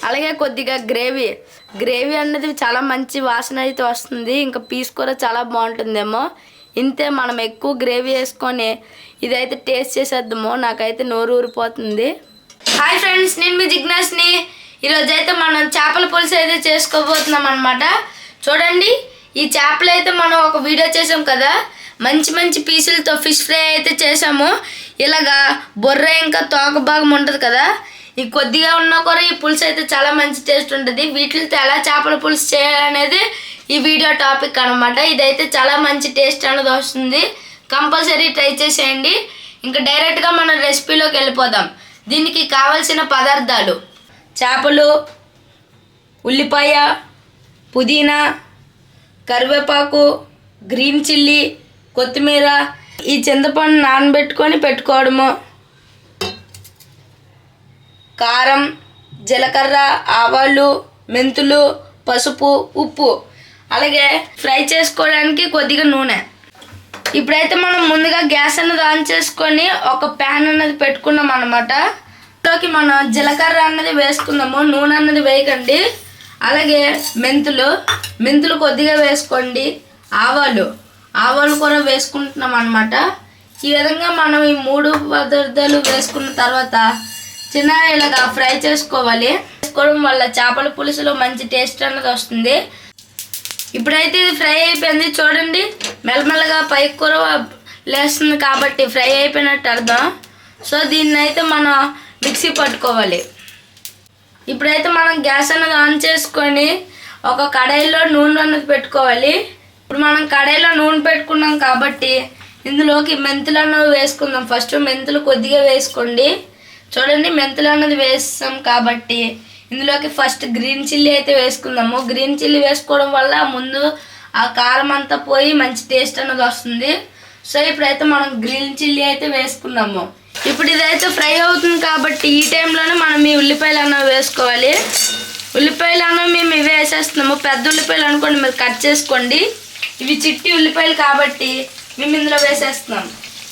అలాగే కొద్దిగా గ్రేవీ అనేది చాలా మంచి వాసన అయితే వస్తుంది. ఇంకా పీస్ కూడా చాలా బాగుంటుందేమో. ఇంతే, మనం ఎక్కువ గ్రేవీ వేసుకొని ఇదైతే టేస్ట్ చేసేద్దాము. నాకైతే నోరు ఊరిపోతుంది. హాయ్ ఫ్రెండ్స్, నేను మీ జిజ్ఞాస్ని. ఈరోజు అయితే మనం చేపల పులుసు అయితే చేసుకోబోతున్నాం అనమాట. చూడండి, ఈ చేపలు అయితే మనం ఒక వీడియో చేసాం కదా, మంచి మంచి పీసులతో ఫిష్ ఫ్రై అయితే చేసాము. ఇలాగా బొర్ర ఇంకా తోక భాగం ఉంటుంది కదా, ఈ కొద్దిగా ఉన్నా కూడా ఈ పులుసు అయితే చాలా మంచి టేస్ట్ ఉంటుంది. వీటితో ఎలా చేపల పులుసు చేయాలనేది ఈ వీడియో టాపిక్ అనమాట. ఇదైతే చాలా మంచి టేస్ట్ అనేది వస్తుంది. కంపల్సరీ ట్రై చేసేయండి. ఇంకా డైరెక్ట్గా మనం రెసిపీలోకి వెళ్ళిపోదాం. దీనికి కావాల్సిన పదార్థాలు: చేపలు, ఉల్లిపాయ, పుదీనా, కరివేపాకు, గ్రీన్ చిల్లీ, కొత్తిమీర, ఈ చింతపండు నానబెట్టుకొని పెట్టుకోవడము, కారం, జీలకర్ర, ఆవాలు, మెంతులు, పసుపు, ఉప్పు, అలాగే ఫ్రై చేసుకోవడానికి కొద్దిగా నూనె. ఇప్పుడైతే మనం ముందుగా గ్యాస్ అన్నది ఆన్ చేసుకొని ఒక ప్యాన్ అన్నది పెట్టుకున్నాం అనమాట. ఇందులోకి మనం జీలకర్ర అన్నది వేసుకుందాము, నూనె అన్నది వేయకండి. అలాగే మెంతులు కొద్దిగా వేసుకోండి. ఆవాలు కూడా వేసుకుంటున్నాం అనమాట. ఈ విధంగా మనం ఈ 3 పదార్థాలు వేసుకున్న తర్వాత ఇలాగా ఫ్రై చేసుకోవాలి. చేసుకోవడం వల్ల చేపల పులుసులో మంచి టేస్ట్ అన్నది వస్తుంది. ఇప్పుడైతే ఇది ఫ్రై అయిపోయింది. చూడండి, మెల్లమెల్లగా పైకి కూర లేస్తుంది కాబట్టి ఫ్రై అయిపోయినట్టు అర్థం. సో దీన్ని అయితే మనం మిక్సీ పట్టుకోవాలి. ఇప్పుడైతే మనం గ్యాస్ అన్నది ఆన్ చేసుకొని ఒక కడాయిలో నూనె అన్నది పెట్టుకోవాలి. ఇప్పుడు మనం కడాయిలో నూనె పెట్టుకున్నాం కాబట్టి ఇందులోకి మెంతులు అన్నది వేసుకుందాం. ఫస్ట్ మెంతులు కొద్దిగా వేసుకోండి. చూడండి, మెంతులు అన్నది వేస్తాం కాబట్టి ఇందులోకి ఫస్ట్ గ్రీన్ చిల్లీ అయితే వేసుకుందాము. గ్రీన్ చిల్లీ వేసుకోవడం వల్ల ముందు ఆ కారం అంతా పోయి మంచి టేస్ట్ అన్నది వస్తుంది. సో ఇప్పుడైతే మనం గ్రీన్ చిల్లీ అయితే వేసుకున్నాము. ఇప్పుడు ఇదైతే ఫ్రై అవుతుంది కాబట్టి ఈ టైంలోనే మనం ఈ ఉల్లిపాయలు అన్నవి వేసుకోవాలి. ఉల్లిపాయలు అన్నవి మేము ఇవి వేసేస్తున్నాము. పెద్ద ఉల్లిపాయలు అనుకోండి, మీరు కట్ చేసుకోండి. ఇవి చిట్టి ఉల్లిపాయలు కాబట్టి మేము ఇందులో వేసేస్తున్నాం.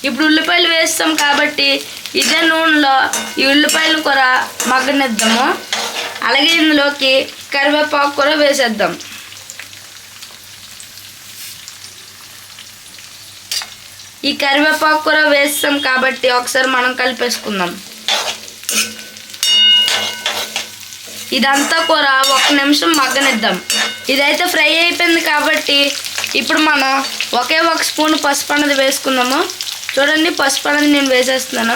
ఇప్పుడు ఉల్లిపాయలు వేస్తాం కాబట్టి ఇదే నూనెలో ఈ ఉల్లిపాయలు కూడా మగ్గనిద్దాము. అలాగే ఇందులోకి కరివేపాకు కూడా వేసేద్దాం. ఈ కరివేపాకు కూడా వేస్తాం కాబట్టి ఒకసారి మనం కలిపేసుకుందాం. ఇదంతా కూడా 1 నిమిషం మగ్గనిద్దాం. ఇదైతే ఫ్రై అయిపోయింది కాబట్టి ఇప్పుడు మనం ఒకే 1 స్పూన్ పసుపు అన్నది వేసుకుందాము. చూడండి, పసుపు అన్నది నేను వేసేస్తున్నాను.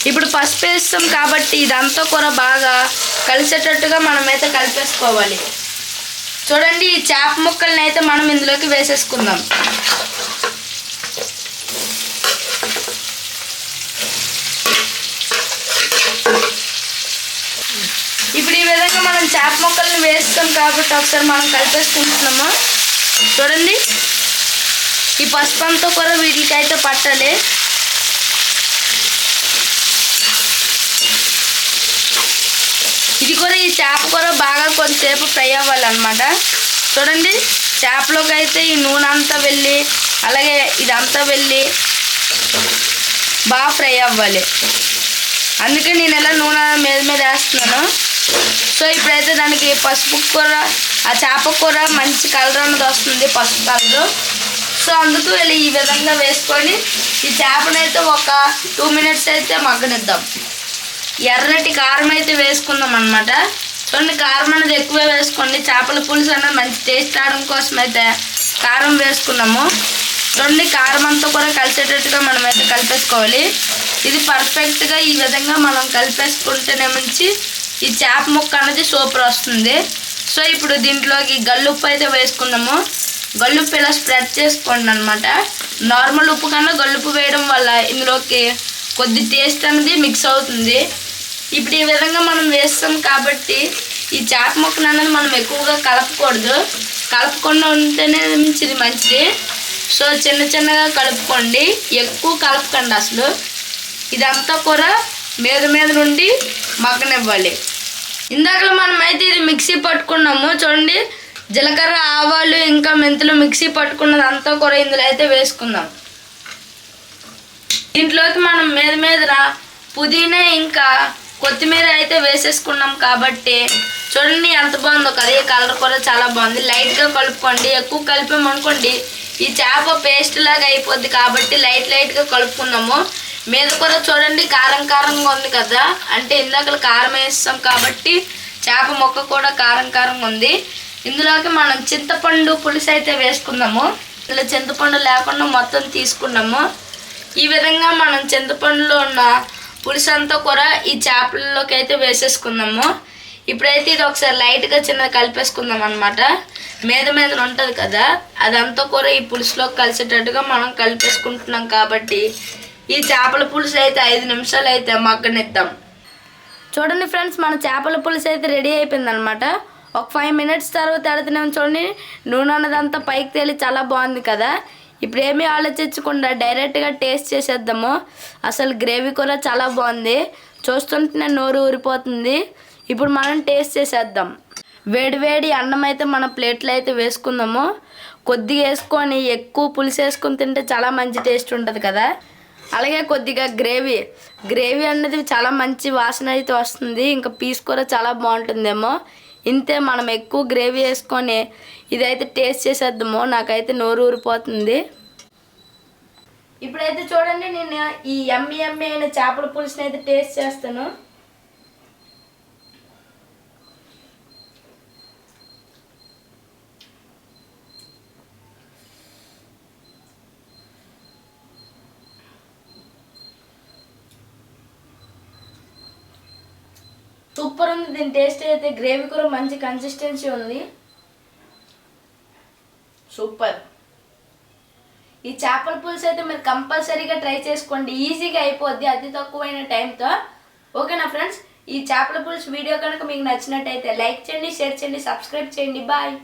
ఇప్పుడు పసుపు వేస్తాం కాబట్టి ఇదంతా కూడా బాగా కలిసేటట్టుగా మనమైతే కలిపేసుకోవాలి. చూడండి, ఈ చేప ముక్కల్ని అయితే మనం ఇందులోకి వేసేసుకుందాం. ఇప్పుడు ఈ విధంగా మనం చేప ముక్కల్ని వేస్తాం కాబట్టి ఒకసారి మనం కలిపేసుకుంటున్నాము. చూడండి, ఈ పసుపు అంతా కూడా వీటికి అయితే పట్టాలి. ఇది కూడా, ఈ చేప కూడా బాగా కొంతసేపు ఫ్రై అవ్వాలన్నమాట. చూడండి, చేపలోకి అయితే ఈ నూనె అంతా వెళ్ళి అలాగే ఇదంతా వెళ్ళి బాగా ఫ్రై అవ్వాలి. అందుకే నేను ఇలా నూనె మీద వేస్తున్నాను. సో ఇప్పుడైతే దానికి పసుపు కూర, ఆ చేప కూర మంచి కలర్ అన్నది వస్తుంది, పసుపు కలరు. సో అందుకు వెళ్ళి ఈ విధంగా వేసుకొని ఈ చేపనైతే ఒక 2 మినిట్స్ అయితే మగ్గనిద్దాం. ఎర్రటి కారం అయితే వేసుకుందాం అనమాట. చూడండి, కారం అనేది ఎక్కువ వేసుకోండి. చేపల పులుసు అన్నది మంచి టేస్ట్ రావడం కోసం అయితే కారం వేసుకున్నాము. చూడండి, కారం అంతా కూడా కలిసేటట్టుగా మనం అయితే కలిపేసుకోవాలి. ఇది పర్ఫెక్ట్గా ఈ విధంగా మనం కలిపేసుకుంటేనే మంచి ఈ చేప ముక్క అనేది సూపర్ వస్తుంది. సో ఇప్పుడు దీంట్లోకి గల్లుప్పు అయితే వేసుకుందాము. గల్లుప్పు ఇలా స్ప్రెడ్ చేసుకోండి అనమాట. నార్మల్ ఉప్పు కన్నా గల్లుప్పు వేయడం వల్ల ఇందులోకి కొద్ది టేస్ట్ అనేది మిక్స్ అవుతుంది. ఇప్పుడు ఈ విధంగా మనం వేస్తాం కాబట్టి ఈ చేప ముక్కను అనేది మనం ఎక్కువగా కలపకూడదు. కలపకుండా ఉంటేనే ఇది మంచిది. సో చిన్నగా కలుపుకోండి, ఎక్కువ కలపకండి అసలు. ఇదంతా కూడా మీద నుండి మగ్గనివ్వాలి. ఇందాక మనం అయితే ఇది మిక్సీ పట్టుకున్నాము. చూడండి, జీలకర్ర, ఆవాలు ఇంకా మెంతులు మిక్సీ పట్టుకున్నదంతా కూడా ఇందులో అయితే వేసుకుందాం. దీంట్లోకి మనం మీద పుదీనా ఇంకా కొత్తిమీర అయితే వేసేసుకున్నాం కాబట్టి చూడండి ఎంత బాగుందో కదా. ఈ కలర్ కూడా చాలా బాగుంది. లైట్గా కలుపుకోండి. ఎక్కువ కలిపామనుకోండి ఈ చేప పేస్ట్ లాగా అయిపోద్ది కాబట్టి లైట్గా కలుపుకున్నాము. మీద కూడా చూడండి కారంగా ఉంది కదా, అంటే ఇందాక కారం వేస్తాం కాబట్టి చేప ముక్క కూడా కారంగా ఉంది. ఇందులోకి మనం చింతపండు పులుసు అయితే వేసుకుందాము. ఇలా చింతపండు లేకుండా మొత్తం తీసుకున్నాము. ఈ విధంగా మనం చింతపండులో ఉన్న పులుసు అంతా కూడా ఈ చేపలలోకి అయితే వేసేసుకుందాము. ఇప్పుడైతే ఇది ఒకసారి లైట్గా చిన్నగా కలిపేసుకుందాం అనమాట. మీద ఉంటుంది కదా, అదంతా కూడా ఈ పులుసులోకి కలిసేటట్టుగా మనం కలిపేసుకుంటున్నాం కాబట్టి ఈ చేపల పులుసు అయితే 5 నిమిషాలు అయితే మగ్గనిద్దాం. చూడండి ఫ్రెండ్స్, మన చేపల పులుసు అయితే రెడీ అయిపోయింది అనమాట. ఒక 5 మినిట్స్ తర్వాత ఎడుతున్నాం. చూడండి నూనె అన్నదంతా పైకి తేలి చాలా బాగుంది కదా. ఇప్పుడు ఏమీ ఆలోచించకుండా డైరెక్ట్గా టేస్ట్ చేసేద్దాము. అసలు గ్రేవీ కూడా చాలా బాగుంది. చూస్తుంటేనే నోరు ఊరిపోతుంది. ఇప్పుడు మనం టేస్ట్ చేసేద్దాం. వేడి అన్నం అయితే మన ప్లేట్లో అయితే వేసుకుందాము. కొద్దిగా వేసుకొని ఎక్కువ పులుసు వేసుకొని తింటే చాలా మంచి టేస్ట్ ఉంటుంది కదా. అలాగే కొద్దిగా గ్రేవీ అనేది చాలా మంచి వాసన అయితే వస్తుంది. ఇంకా పీస్ కూడా చాలా బాగుంటుందేమో. ఇంతే, మనం ఎక్కువ గ్రేవీ వేసుకొని ఇదైతే టేస్ట్ చేసేద్దాము. నాకైతే నోరు ఊరిపోతుంది. ఇప్పుడైతే చూడండి నేను ఈ యమ్మీ అయిన చేపల పులుసుని అయితే టేస్ట్ చేస్తాను. సూపర్ ఉంది దీని టేస్ట్ అయితే. గ్రేవీ కూడా మంచి కన్సిస్టెన్సీ ఉంది. సూపర్. ఈ చేపల పులుసు అయితే మీరు కంపల్సరీగా ట్రై చేసుకోండి. ఈజీగా అయిపోద్ది అతి తక్కువైన టైంతో. ఓకేనా ఫ్రెండ్స్, ఈ చేపల పులుసు వీడియో కనుక మీకు నచ్చినట్టయితే లైక్ చేయండి, షేర్ చేయండి, సబ్స్క్రైబ్ చేయండి. బాయ్.